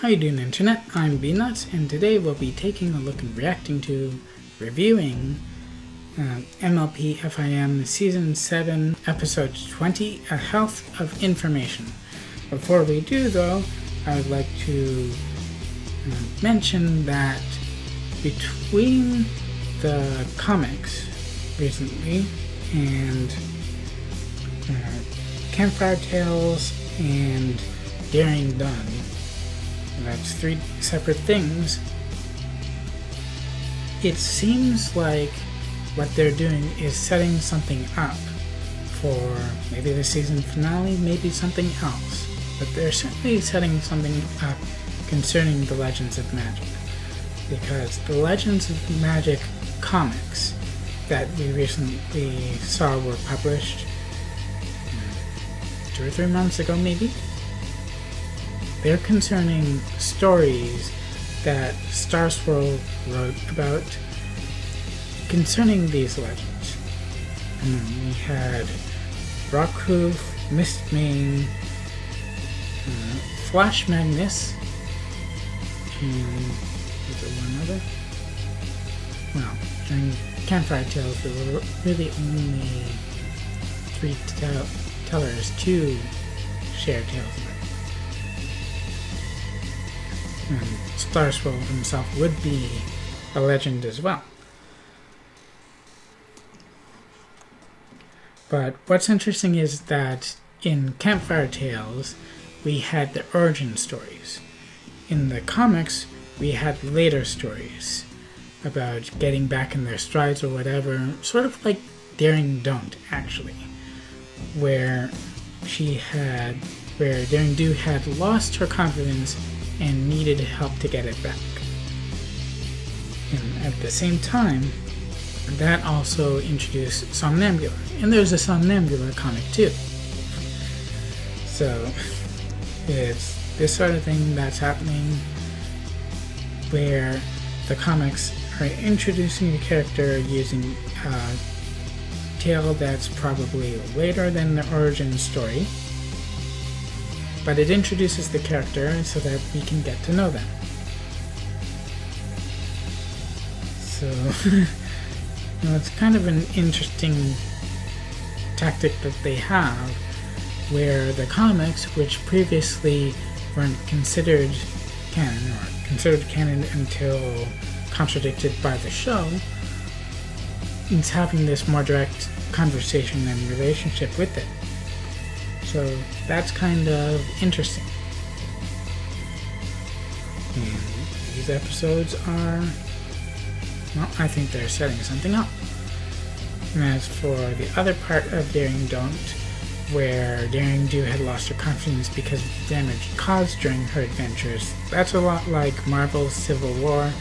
How you doing, Internet? I'm BNuts, and today we'll be taking a look and reacting to, reviewing, MLP FIM Season 7, Episode 20, A Health of Information. Before we do, though, I would like to mention that between the comics recently and Campfire Tales and Daring Done, that's 3 separate things, it seems like what they're doing is setting something up for maybe the season finale, maybe something else, but they're certainly setting something up concerning the Legends of Magic, because the Legends of Magic comics that we recently saw were published 2 or 3 months ago maybe. They're concerning stories that Star Swirl wrote about concerning these legends. And then we had Rockhoof, Mistmane, Flash Magnus, and was there one other? Well, during Campfire Tales there were really only 3 tellers to share tales about. And Star Swirl himself would be a legend as well. But what's interesting is that in Campfire Tales we had the origin stories. In the comics we had later stories about getting back in their strides or whatever, sort of like Daring Don't, actually, where Daring Do had lost her confidence and needed help to get it back. And at the same time, that also introduced Somnambula, and there's a Somnambula comic too. So it's this sort of thing that's happening where the comics are introducing a character using a tale that's probably later than the origin story, but it introduces the character so that we can get to know them. So, it's kind of an interesting tactic that they have, where the comics, which previously weren't considered canon, or considered canon until contradicted by the show, is having this more direct conversation and relationship with it. So that's kind of interesting. And these episodes are, well, I think they're setting something up. And as for the other part of Daring Don't, where Daring Do had lost her confidence because of the damage caused during her adventures, that's a lot like Marvel's Civil War,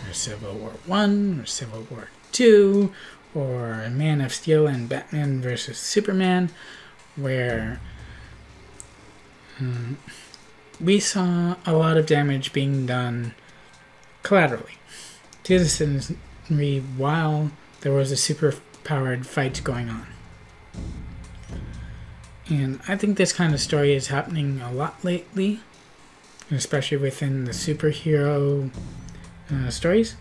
or Civil War 1, or Civil War 2, or Man of Steel and Batman vs. Superman, where we saw a lot of damage being done collaterally to the citizenry while there was a super-powered fight going on. And I think this kind of story is happening a lot lately, especially within the superhero stories.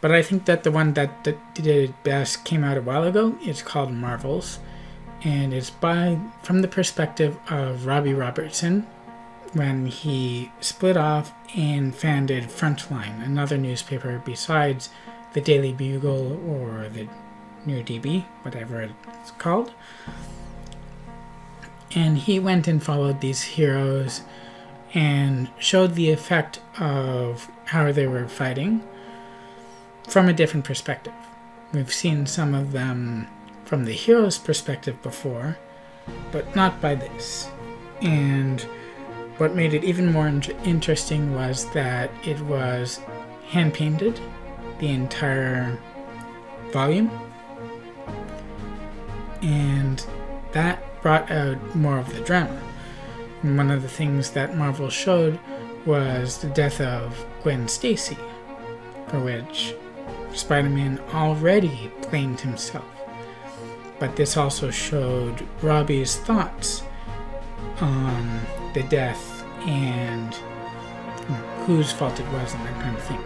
But I think that the one that did it best came out a while ago. It's called Marvels, and it's from the perspective of Robbie Robertson when he split off and founded Frontline, another newspaper besides the Daily Bugle or the New DB, whatever it's called. And he went and followed these heroes and showed the effect of how they were fighting from a different perspective. We've seen some of them from the hero's perspective before, but not by this. And what made it even more interesting was that it was hand-painted, the entire volume, and that brought out more of the drama. And one of the things that Marvel showed was the death of Gwen Stacy, for which Spider-Man already blamed himself. But this also showed Robbie's thoughts on the death and whose fault it was and that kind of thing.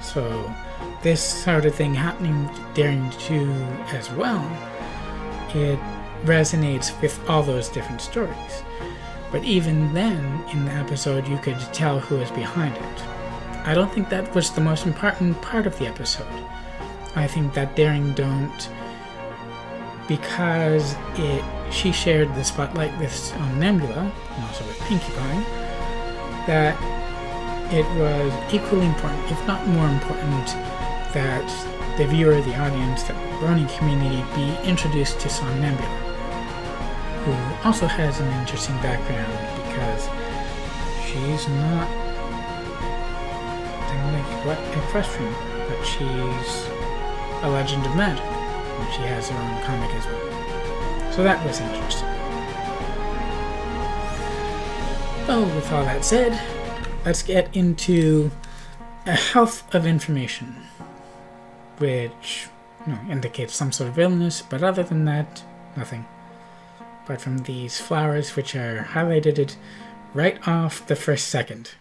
So this sort of thing happening during 2 as well, it resonates with all those different stories. But even then, in the episode, you could tell who was behind it. I don't think that was the most important part of the episode. I think that Daring Don't, because she shared the spotlight with Somnambula, and also with Pinkie Pie, that it was equally important, if not more important, that the viewer, the audience, the Brony community be introduced to Somnambula, who also has an interesting background because she's not like equestrian, but she's a legend of magic, and she has her own comic as well. So that was interesting. Well, with all that said, let's get into a health of information, which indicates some sort of illness, but other than that, nothing. Apart from these flowers, which are highlighted right off the first second.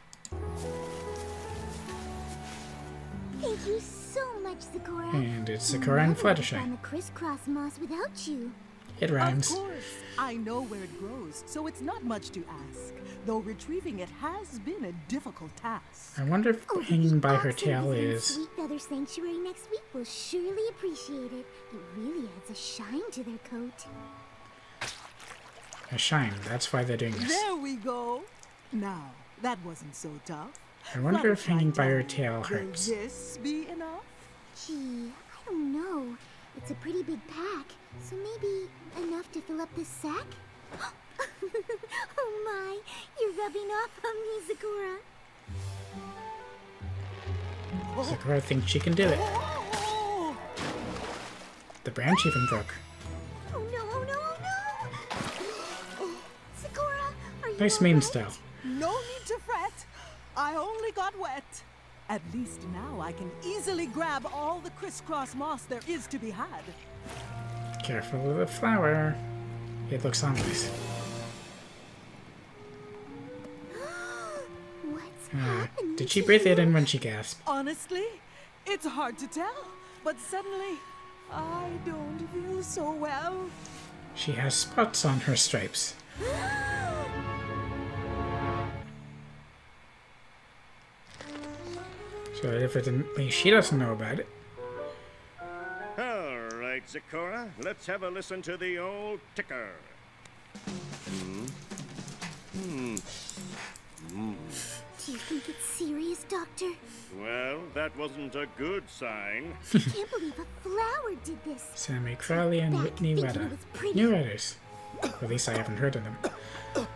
Thank you so much, Sakura. And it's Sakura and Fluttershy. I'm a crisscross moss without you. It rhymes. Of course, I know where it grows, so it's not much to ask. Though retrieving it has been a difficult task. I wonder if hanging by her tail is... Sweet Feather Sanctuary next week will surely appreciate it. It really adds a shine to their coat. a shine. That's why they're doing this. There we go. Now, that wasn't so tough. I wonder if hanging by her tail hurts. Will this be enough? Gee, I don't know. It's a pretty big pack, so maybe enough to fill up this sack? Oh my, you're rubbing off on me, Sakura. Sakura thinks she can do it. The branch even broke. Oh no, oh no, oh no! Sakura, are you Nice all main right? style. No need to fret. I only got wet. At least now I can easily grab all the crisscross moss there is to be had. Careful with the flower. It looks ominous. What's happening? Did she to breathe it you? in when she gasped? Honestly, it's hard to tell, but suddenly I don't feel so well. She has spots on her stripes. So evidently she doesn't know about it. All right, Sakura, let's have a listen to the old ticker. Do you think it's serious, Doctor? Well, that wasn't a good sign. I can't believe a flower did this. Sammy Crowley and Back Whitney thinking Weta. it was pretty. New writers. At least I haven't heard of them.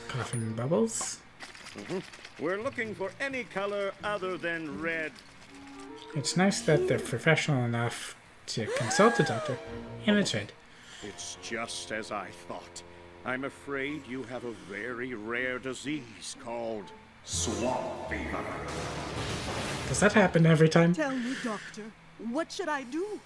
Coughing bubbles. We're looking for any color other than red. It's nice that they're professional enough to consult the doctor. And it's red. It's just as I thought. I'm afraid you have a very rare disease called swamp fever. Does that happen every time? Tell me, Doctor, what should I do?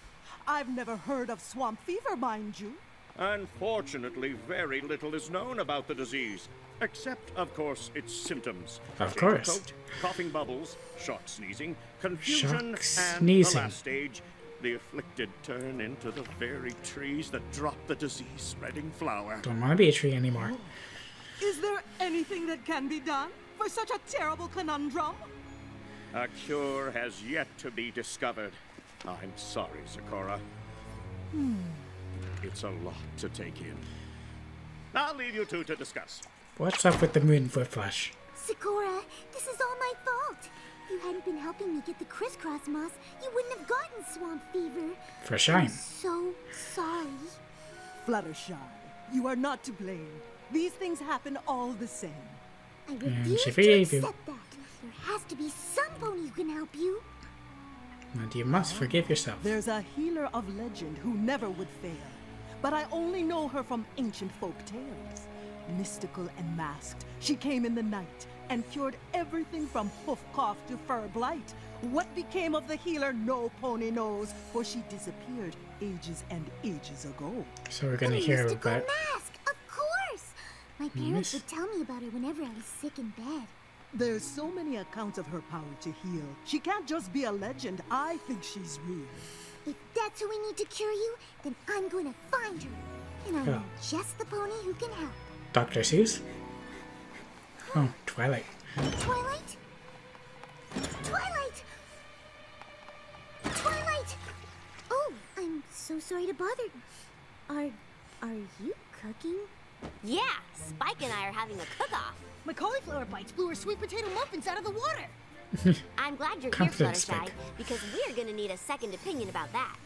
I've never heard of swamp fever, mind you. Unfortunately, very little is known about the disease, except, of course, its symptoms. Of Change course. Coat, coughing bubbles, short sneezing, confusion, Shock and sneezing. the last stage, the afflicted turn into the very trees that drop the disease-spreading flower. Don't want to be a tree anymore. Is there anything that can be done for such a terrible conundrum? A cure has yet to be discovered. I'm sorry, Sakura. It's a lot to take in. I'll leave you two to discuss. What's up with the moon foot flush? Sakura, this is all my fault. If you hadn't been helping me get the crisscross moss, you wouldn't have gotten swamp fever. For I'm shine. so sorry. Fluttershy, you are not to blame. These things happen all the same. I refuse she to forgave you. accept that. There has to be some pony who can help you. And you must forgive yourself. There's a healer of legend who never would fail. But I only know her from ancient folk tales. Mystical and masked, she came in the night and cured everything from hoof cough to fur blight. What became of the healer, no pony knows, for she disappeared ages and ages ago. So we're gonna The hear mystical about... mask, of course. My parents would tell me about her whenever I was sick in bed. There's so many accounts of her power to heal. She can't just be a legend. I think she's real. If that's who we need to cure you, then I'm going to find her. And I know just the pony who can help. Dr. Seuss? Oh, Twilight. Twilight? Twilight! Twilight! Oh, I'm so sorry to bother. Are you cooking? Yeah, Spike and I are having a cook-off. My cauliflower bites blew her sweet potato muffins out of the water. I'm glad you're here, Confident Fluttershy, Spike. because we're gonna need a second opinion about that.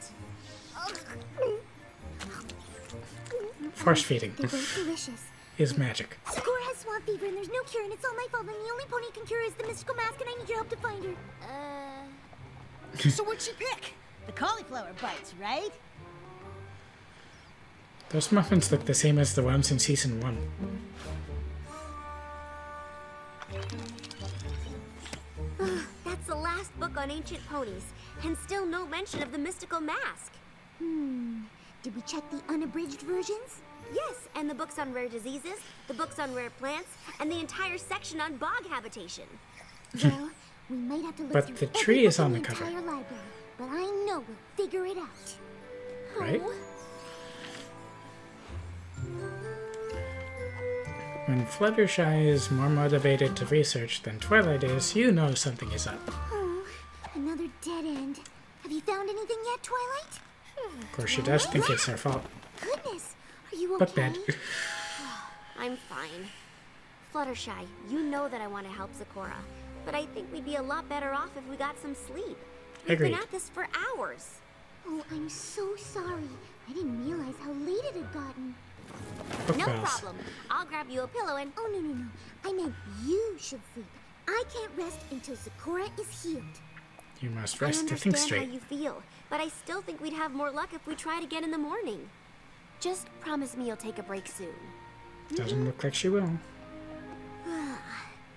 Force feeding They're both delicious. is magic. Sakura has swamp fever and there's no cure and it's all my fault and the only pony who can cure is the mystical mask and I need your help to find her. So what'd she pick? The cauliflower bites, right? Those muffins look the same as the ones in Season 1. That's the last book on ancient ponies, and still no mention of the mystical mask. Did we check the unabridged versions? Yes, and the books on rare diseases, the books on rare plants, and the entire section on bog habitation. Well, we might have to look But through the every tree book is on in the the cover. entire library. But I know we'll figure it out. Right? Oh, When Fluttershy is more motivated to research than Twilight is, you know something is up. oh, another dead end. Have you found anything yet, Twilight? Of course, she does think it's her fault. Goodness, are you okay? But bad. I'm fine. Fluttershy, you know that I want to help Sakura, but I think we'd be a lot better off if we got some sleep. We've Agreed. been at this for hours. Oh, I'm so sorry. I didn't realize how late it had gotten. Book No bells. problem. I'll grab you a pillow and... Oh, no. I meant you should sleep. I can't rest until Sakura is healed. You must I rest to understand think how straight. you feel, but I still think we'd have more luck if we tried again in the morning. Just promise me you'll take a break soon. Doesn't look like she will.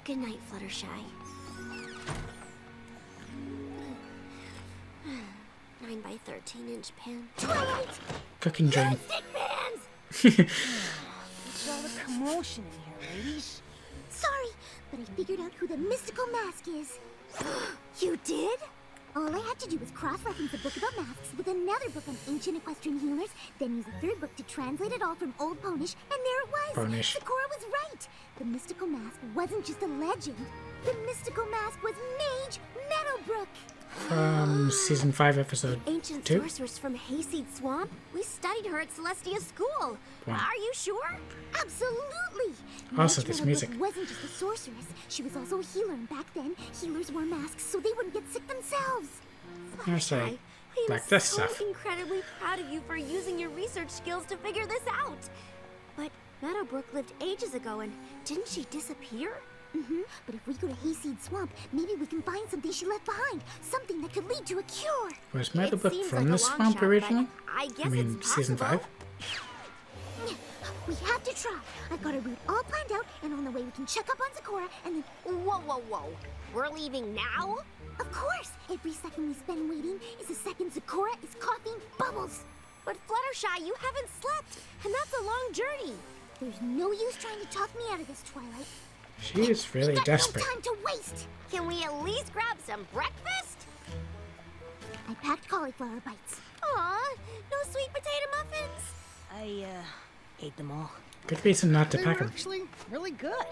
Good night, Fluttershy. 9 by 13-inch pan. Twilight! Cooking dream. Stick pans! What's all the commotion in here, ladies? Sorry, but I figured out who the mystical mask is. You did? All I had to do was cross-reference a book about masks with another book on ancient equestrian healers, then use a third book to translate it all from Old Ponish, and there it was! Ponish. Sakura was right! The mystical mask wasn't just a legend. The mystical mask was Mage Meadowbrook! From Season 5, Episode Ancient 2. sorceress from Hayseed Swamp? We studied her at Celestia School. Wow. Are you sure? Absolutely! Also, Mage this Meadowbrook music. wasn't just a sorceress. She was also a healer, and back then, healers wore masks so they wouldn't get sick themselves. Yes, I I'm like this so stuff. incredibly proud of you for using your research skills to figure this out. But Meadowbrook lived ages ago, and didn't she disappear? But if we go to Hayseed Swamp, maybe we can find something she left behind. Something that could lead to a cure. Was It Meadowbrook seems from like the a long swamp shot, but originally? I guess mean, it's Season possible. 5? We have to try. I've got a route all planned out, and on the way we can check up on Sakura, and then... Whoa. We're leaving now? Of course! Every second we spend waiting is a second Sakura is coughing bubbles. But Fluttershy, you haven't slept, and that's a long journey. There's no use trying to talk me out of this, Twilight. She is really We've got desperate. no time to waste. Can we at least grab some breakfast? I packed cauliflower bites. Aw, no sweet potato muffins? I, ate them all. Good reason not to They pack were them. actually really good.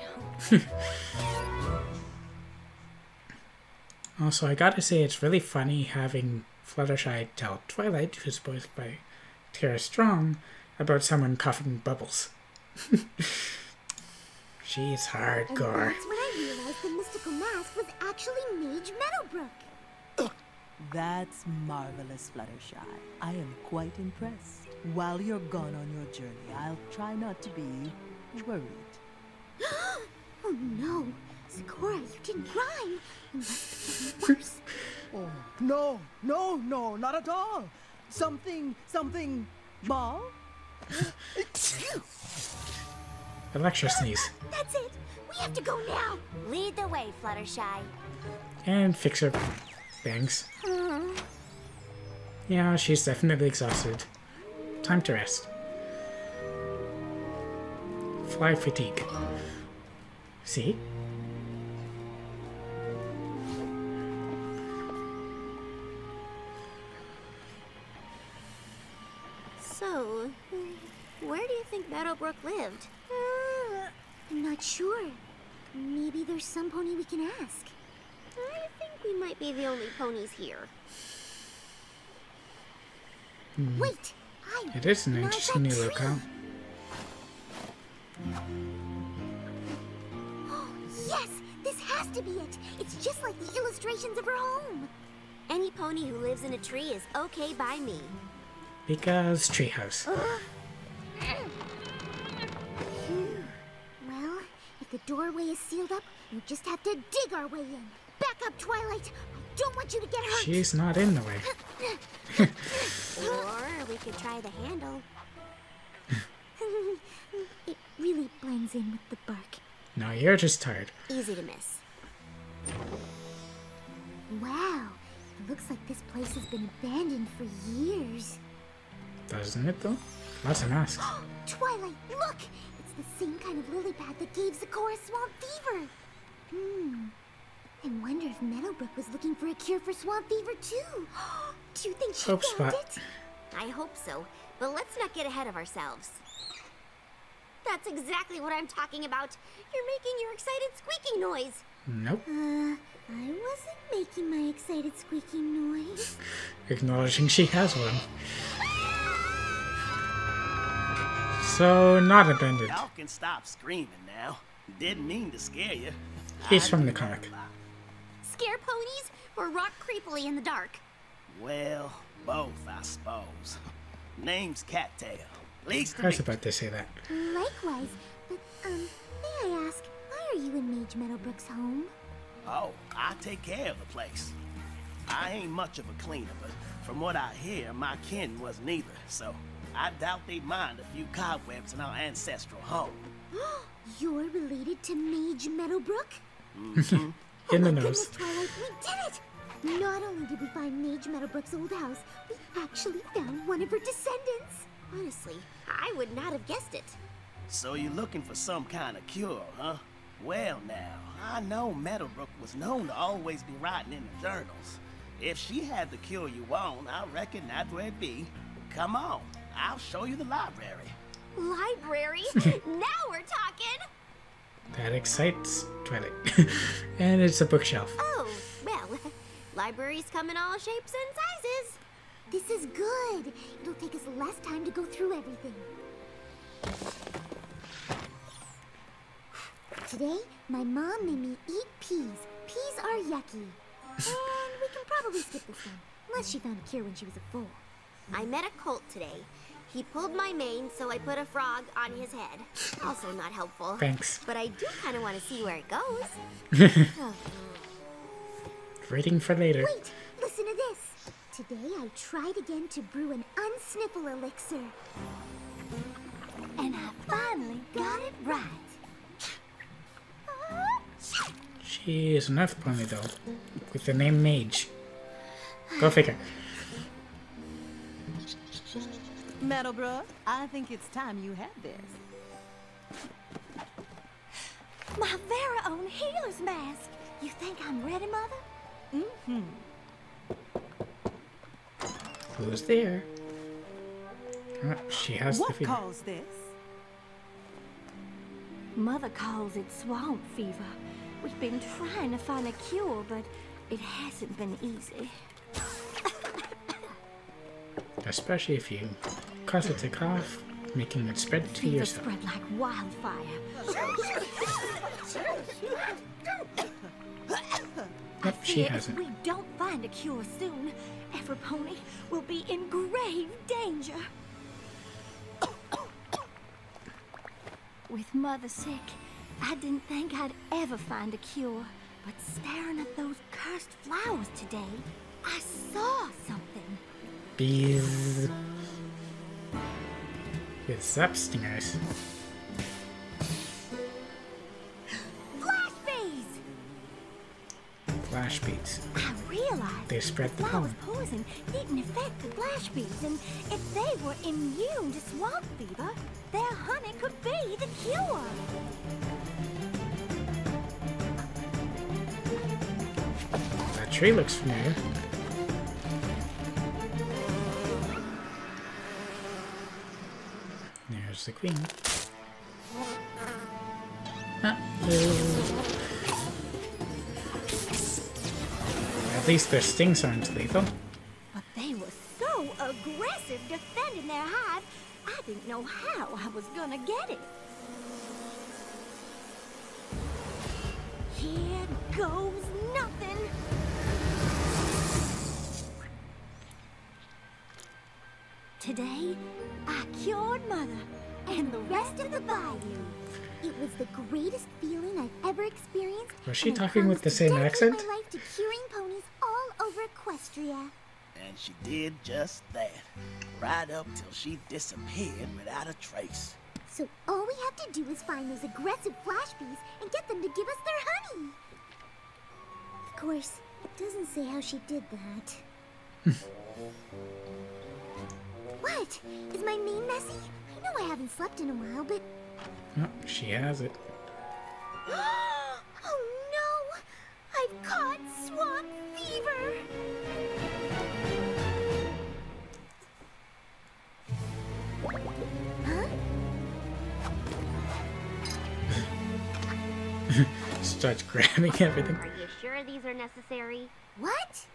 Also, I gotta say, it's really funny having Fluttershy tell Twilight, who's voiced by Tara Strong, about someone coughing bubbles. She's And hardcore. that's when I realized the mystical mask was actually Mage Meadowbrook. That's marvelous, Fluttershy. I am quite impressed. While you're gone on your journey, I'll try not to be worried. Oh no, Sakura, you didn't rhyme. You must be getting worse. Oh, no, not at all. Something, ball? Electro sneeze. That's it. We have to go now. Lead the way, Fluttershy. And fix her bangs. Yeah, she's definitely exhausted. Time to rest. Fly fatigue. See? So, where do you think Meadowbrook lived? I'm not sure. Maybe there's some pony we can ask. I think we might be the only ponies here. Wait! It is an Now interesting that new tree. locale. Yes! This has to be it! It's just like the illustrations of her home! Any pony who lives in a tree is okay by me. Because treehouse. Well, if the doorway is sealed up, you just have to dig our way in. Back up, Twilight! I don't want you to get hurt! She's not in the way. Or we could try the handle. It really blends in with the bark. No, you're just tired. Easy to miss. Wow, it looks like this place has been abandoned for years. Doesn't it though? Lots of masks. Twilight, look! It's the same kind of lily pad that gave Zecora swamp fever. I wonder if Meadowbrook was looking for a cure for swamp fever too. Do you think she Hope found spot. it? I hope so, but let's not get ahead of ourselves. That's exactly what I'm talking about. You're making your excited squeaking noise. Nope. I wasn't making my excited squeaking noise. Acknowledging she has one. So, not abandoned. Y'all can stop screaming now. Didn't mean to scare you. He's from the comic. Scare ponies or rock creepily in the dark? Well, both, I suppose. Name's Cattail. Pleased to I was meet you. about to say that. Likewise, but may I ask, why are you in Mage Meadowbrook's home? Oh, I take care of the place. I ain't much of a cleaner, but from what I hear, my kin wasn't either, so I doubt they'd mind a few cobwebs in our ancestral home. You're related to Mage Meadowbrook? In the Goodness, nose. Twilight, we did it! Not only did we find Mage Meadowbrook's old house, we actually found one of her descendants. Honestly, I would not have guessed it. So you're looking for some kind of cure, huh? Well now, I know Meadowbrook was known to always be writing in the journals. If she had the cure you want, I reckon that's where it'd be. Come on, I'll show you the library. Library? Now we're talking! That excites Twilight. And it's a bookshelf. Oh, well, libraries come in all shapes and sizes. This is good. It'll take us less time to go through everything. Today, my mom made me eat peas. Peas are yucky. And we can probably skip this one, unless she found a cure when she was a foal. I met a colt today. He pulled my mane, so I put a frog on his head. Also not helpful. Thanks. But I do kind of want to see where it goes. Waiting for later. Wait, listen to this. Today I tried again to brew an unsniffle elixir. And I finally got it right. She is an elf pony though, with the name Mage. Go figure. Meadowbrook, I think it's time you had this. My very own healer's mask. You think I'm ready, Mother? Who's there? Oh, she has the What fever. caused this? Mother calls it swamp fever. We've been trying to find a cure, but it hasn't been easy. Especially if you cause it to cough, making it spread to Fever yourself. spread like wildfire. Nope, she Fear hasn't. If we don't find a cure soon, every pony will be in grave danger. With Mother sick, I didn't think I'd ever find a cure. But staring at those cursed flowers today, I saw something. Bees with zap stingers. Flash bees! Flash bees. I realized They spread the flowers' pollen. poison didn't affect the flash bees, and if they were immune to swamp fever, their honey could be the cure. That tree looks familiar. There's the queen. At least their stings aren't lethal. But they were so aggressive defending their hive, I didn't know how I was gonna get it. Here goes nothing. Today, I cured Mother and the rest of the bayou. It was the greatest feeling I've ever experienced. Was she and I talking with the promised to same dedicate accent? my life to curing ponies all over Equestria. And she did just that. Right up till she disappeared without a trace. So all we have to do is find those aggressive flash bees and get them to give us their honey. Of course, it doesn't say how she did that. What? Is my mane messy? I know I haven't slept in a while, but... Oh, she has it. Oh no! I've caught swamp fever! Huh? Starts grabbing everything. Are you sure these are necessary? What?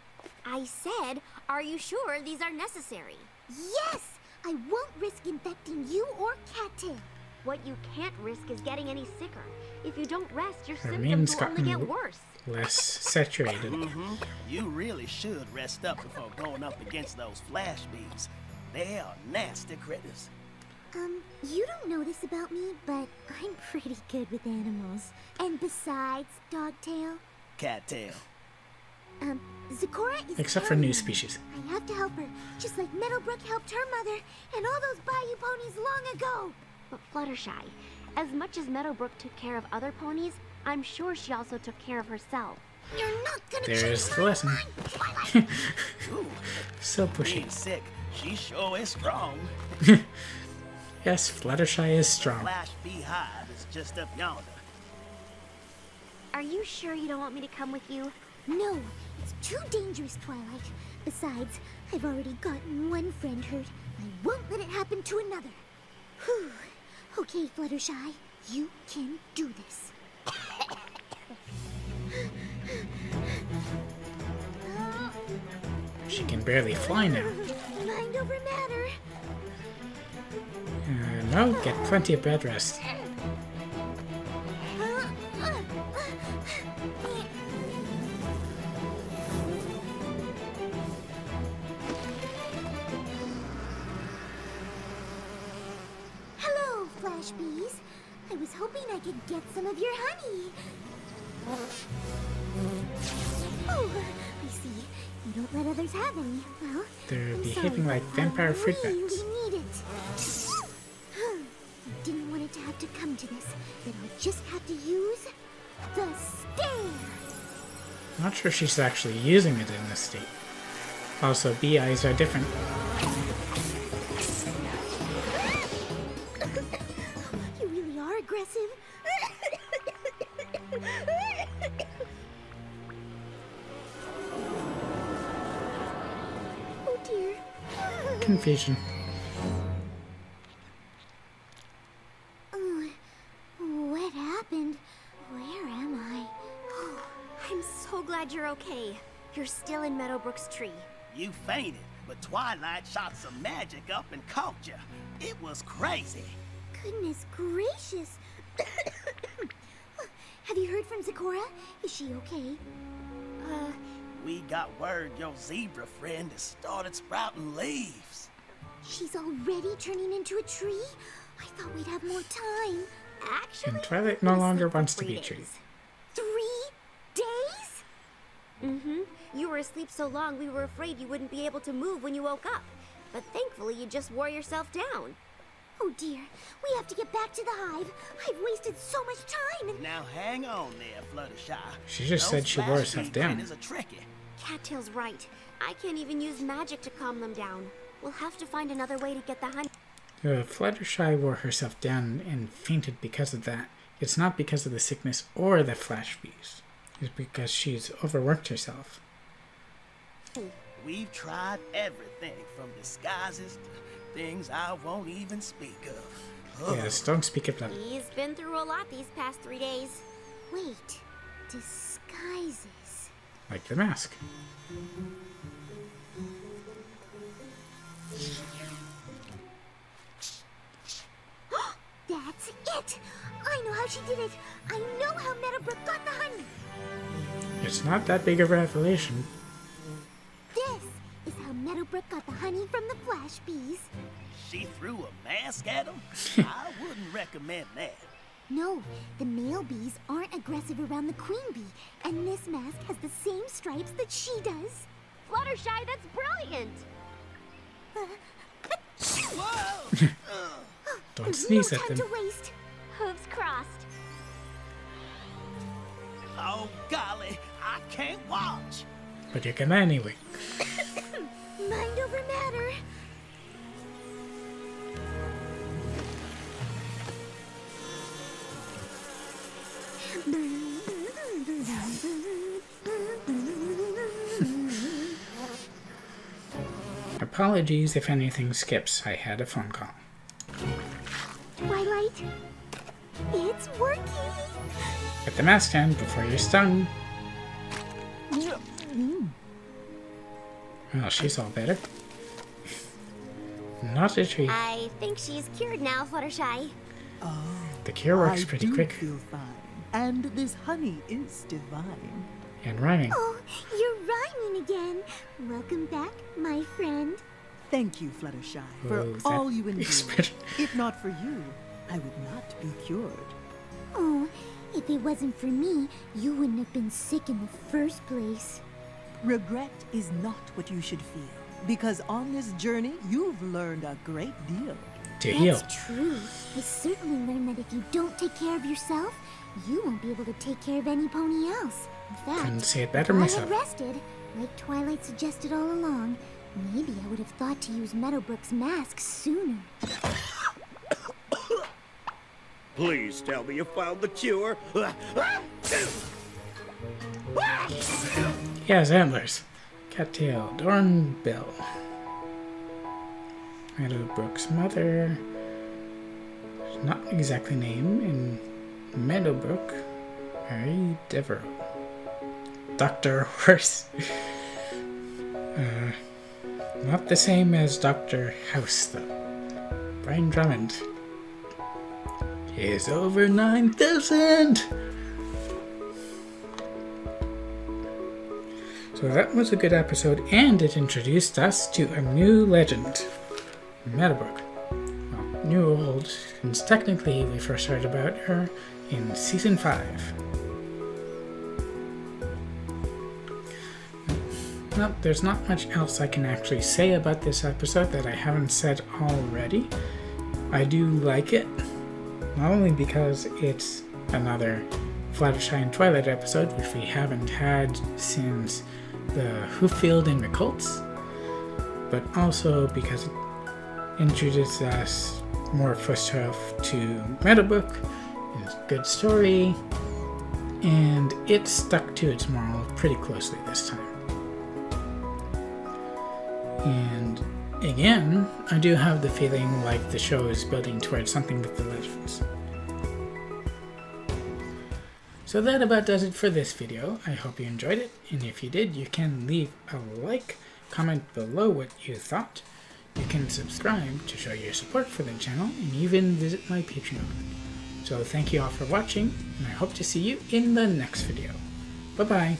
I said, are you sure these are necessary? Yes! I won't risk infecting you or Cattail. What you can't risk is getting any sicker. If you don't rest, your Her symptoms name's will only gotten get worse. less saturated. You really should rest up before going up against those flash bees. They are nasty critters. You don't know this about me, but I'm pretty good with animals. And besides, Dogtail, Cattail. Zecora is Except for carrying new me. species. I have to help her, just like Meadowbrook helped her mother and all those bayou ponies long ago. But Fluttershy, as much as Meadowbrook took care of other ponies, I'm sure she also took care of herself. You're not gonna There's change the my lesson. mind, Twilight. Ooh, So pushy. being sick, she sure is strong. Yes, Fluttershy is strong. Flash beehive is just up yonder. Are you sure you don't want me to come with you? No, it's too dangerous, Twilight. Besides, I've already gotten one friend hurt. I won't let it happen to another. Whew. Okay, Fluttershy, you can do this. She can barely fly now. Mind over matter. No, get plenty of bed rest. Hello, Flash Bees. I was hoping I could get some of your honey. Oh, I see. You don't let others have any. Well, They're I'm behaving sorry, like but vampire I fruit really bats. need it. I didn't want it to have to come to this, but I'll just have to use the stare. Not sure she's actually using it in this state. Also, bee eyes are different. You really are aggressive. Oh dear. Confusion. What happened? Where am I? I'm so glad you're okay. You're still in Meadowbrook's tree. You fainted, but Twilight shot some magic up and caught you. It was crazy. Goodness gracious. Have you heard from Zecora? Is she okay? We got word your zebra friend has started sprouting leaves. She's already turning into a tree? I thought we'd have more time. Actually, And Twilight no I'm longer asleep for wants to 3 be a tree. days. 3 days? Mm-hmm. You were asleep so long we were afraid you wouldn't be able to move when you woke up. But thankfully you just wore yourself down. Oh dear, we have to get back to the hive. I've wasted so much time and... Now hang on there, Fluttershy. She just Those said she wore flash herself bee down. critters are tricky. Cattail's right. I can't even use magic to calm them down. We'll have to find another way to get the honey. Fluttershy wore herself down and fainted because of that. It's not because of the sickness or the flash bees. It's because she's overworked herself. We've tried everything from disguises to things I won't even speak of. Ugh. Yes, don't speak of that. He's been through a lot these past 3 days. Wait, disguises. Like the mask. That's it! I know how she did it! I know how Meadowbrook got the honey! It's not that big of a revelation. This is how Meadowbrook got the honey from the flash bees. She threw a mask at him? I wouldn't recommend that. No, the male bees aren't aggressive around the queen bee, and this mask has the same stripes that she does. Fluttershy, that's brilliant! Whoa! Don't There's sneeze no at time them. to waste. Hooves crossed. Oh, golly, I can't watch. But you can anyway. Mind over matter. Apologies if anything skips. I had a phone call. Twilight, it's working. Get the mask on before you're stung. Well, she's all better. Not a treat. I think she's cured now, Fluttershy. The cure works pretty I do quick feel fine, and this honey is divine. and rhyming. Oh, you're rhyming again. Welcome back, my friend. Thank you, Fluttershy, for Oh, that all you endure. expression. If not for you, I would not be cured. Oh, if it wasn't for me, you wouldn't have been sick in the first place. Regret is not what you should feel, because on this journey, you've learned a great deal. To heal. That's true. I certainly learned that if you don't take care of yourself, you won't be able to take care of any pony else. In fact, Couldn't say it better if myself. I had rested, like Twilight suggested all along, maybe I would have thought to use Meadowbrook's mask sooner. Please tell me you found the cure. He has antlers. Cattail, Dornbill. Meadowbrook's mother. She's not exactly named in Meadowbrook. Mary Devereaux. Dr. Horse. Not the same as Dr. House, though. Brian Drummond. Is over 9,000! So that was a good episode, and it introduced us to a new legend, Meadowbrook. Well, new or old, since technically we first heard about her in Season 5. Well, there's not much else I can actually say about this episode that I haven't said already. I do like it, not only because it's another Fluttershy and Twilight episode, which we haven't had since the Hooffield and McColts, but also because it introduces us more footstuff to Meadowbrook. It's a good story, and it stuck to its moral pretty closely this time. And again, I do have the feeling like the show is building towards something with the legends. So that about does it for this video. I hope you enjoyed it, and if you did, you can leave a like, comment below what you thought. You can subscribe to show your support for the channel, and even visit my Patreon. So thank you all for watching, and I hope to see you in the next video. Bye bye!